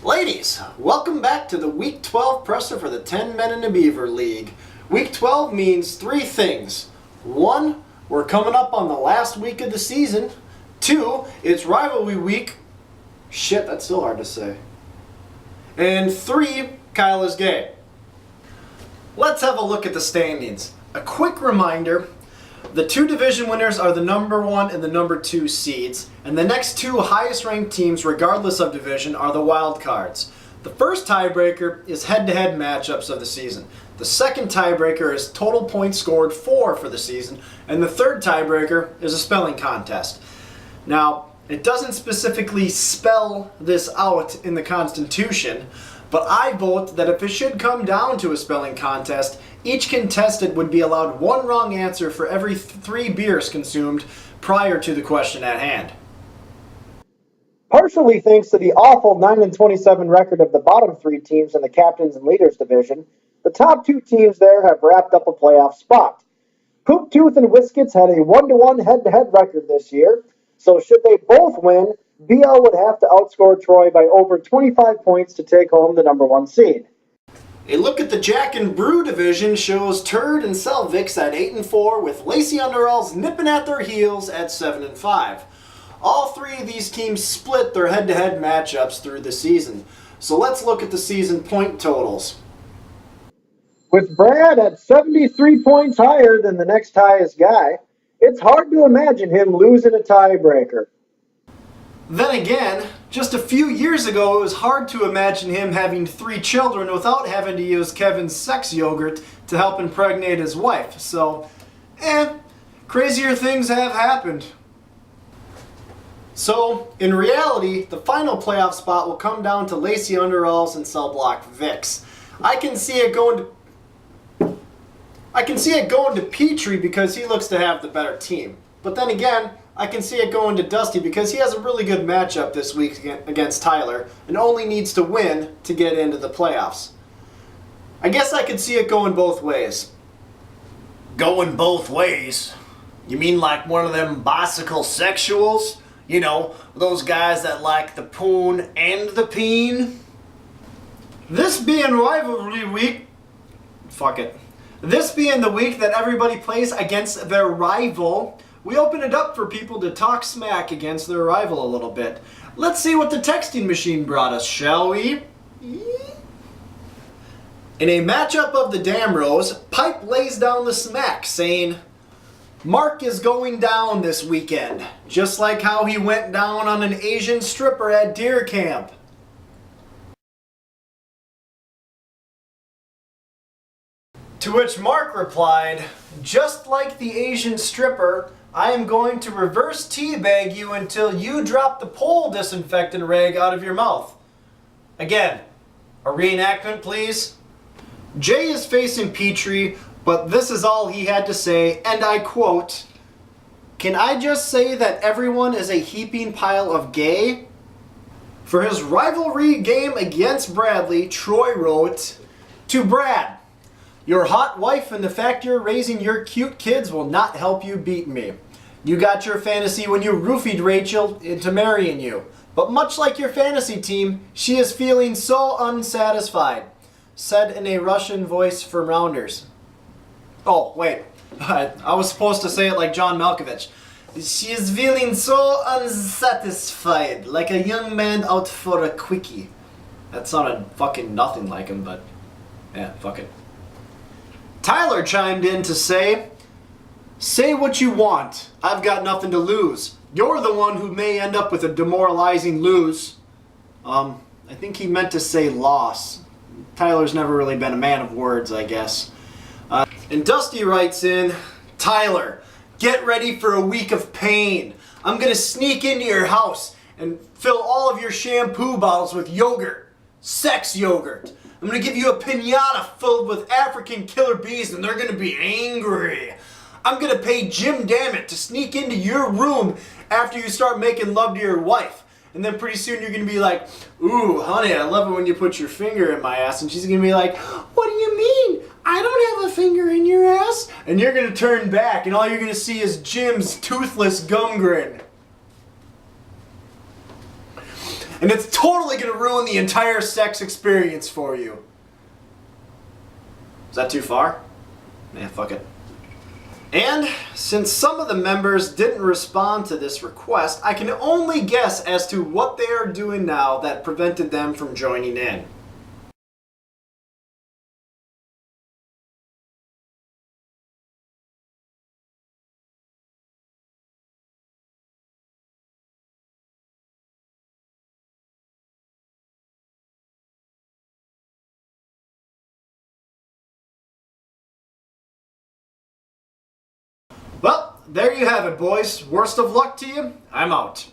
Ladies, welcome back to the Week 12 presser for the 10 Men in the Beaver League. Week 12 means three things. One, we're coming up on the last week of the season. Two, it's rivalry week. Shit, that's still hard to say. And three, Kyle is gay. Let's have a look at the standings. A quick reminder, the two division winners are the number 1 and the number 2 seeds, and the next two highest ranked teams, regardless of division, are the wild cards. The first tiebreaker is head-to-head matchups of the season. The second tiebreaker is total points scored for the season, and the third tiebreaker is a spelling contest. Now, it doesn't specifically spell this out in the Constitution, but I vote that if it should come down to a spelling contest, each contestant would be allowed one wrong answer for every 3 beers consumed prior to the question at hand. Partially thanks to the awful 9-27 record of the bottom 3 teams in the Captains and Leaders division, the top 2 teams there have wrapped up a playoff spot. Poop Tooth and Whiskets had a 1-1 head-to-head record this year, so should they both win, BL would have to outscore Troy by over 25 points to take home the number 1 seed. A look at the Jack and Brew division shows Turd and Selvix at 8-4, with Lacey Underalls nipping at their heels at 7-5. All 3 of these teams split their head-to-head matchups through the season. So let's look at the season point totals. With Brad at 73 points higher than the next highest guy, it's hard to imagine him losing a tiebreaker. Then again, just a few years ago, it was hard to imagine him having 3 children without having to use Kevin's sex yogurt to help impregnate his wife. So, crazier things have happened. So, in reality, the final playoff spot will come down to Lacey Underalls and Cell Block Vix. I can see it going to Petrie because he looks to have the better team. But then again, I can see it going to Dusty because he has a really good matchup this week against Tyler and only needs to win to get into the playoffs. I guess I could see it going both ways. Going both ways? You mean like one of them bicycle sexuals? You know, those guys that like the poon and the peen? This being rivalry week, This being the week that everybody plays against their rival, we open it up for people to talk smack against their rival a little bit. Let's see what the texting machine brought us, shall we? In a matchup of the Damros, Pipe lays down the smack, saying, Mark is going down this weekend, just like how he went down on an Asian stripper at deer camp. To which Mark replied, just like the Asian stripper, I am going to reverse teabag you until you drop the pole disinfectant rag out of your mouth. Again, a reenactment please. Jay is facing Petrie, but this is all he had to say, and I quote, can I just say that everyone is a heaping pile of gay? For his rivalry game against Bradley, Troy wrote, to Brad, your hot wife and the fact you're raising your cute kids will not help you beat me. You got your fantasy when you roofied Rachel into marrying you. But much like your fantasy team, she is feeling so unsatisfied. Said in a Russian voice from Rounders. Oh, wait. I was supposed to say it like John Malkovich. She is feeling so unsatisfied, like a young man out for a quickie. That sounded fucking nothing like him, but yeah, fuck it. Tyler chimed in to say what you want. I've got nothing to lose. You're the one who may end up with a demoralizing lose. I think he meant to say loss. Tyler's never really been a man of words, I guess. And Dusty writes in, Tyler, get ready for a week of pain. I'm going to sneak into your house and fill all of your shampoo bottles with yogurt. Sex yogurt. I'm going to give you a piñata filled with African killer bees and they're going to be angry. I'm going to pay Jim Dammit to sneak into your room after you start making love to your wife. And then pretty soon you're going to be like, ooh, honey, I love it when you put your finger in my ass. And she's going to be like, what do you mean? I don't have a finger in your ass. And you're going to turn back and all you're going to see is Jim's toothless gum grin. And it's totally gonna ruin the entire sex experience for you. Is that too far? Man, fuck it. And since some of the members didn't respond to this request, I can only guess as to what they are doing now that prevented them from joining in. Well, there you have it, boys. Worst of luck to you. I'm out.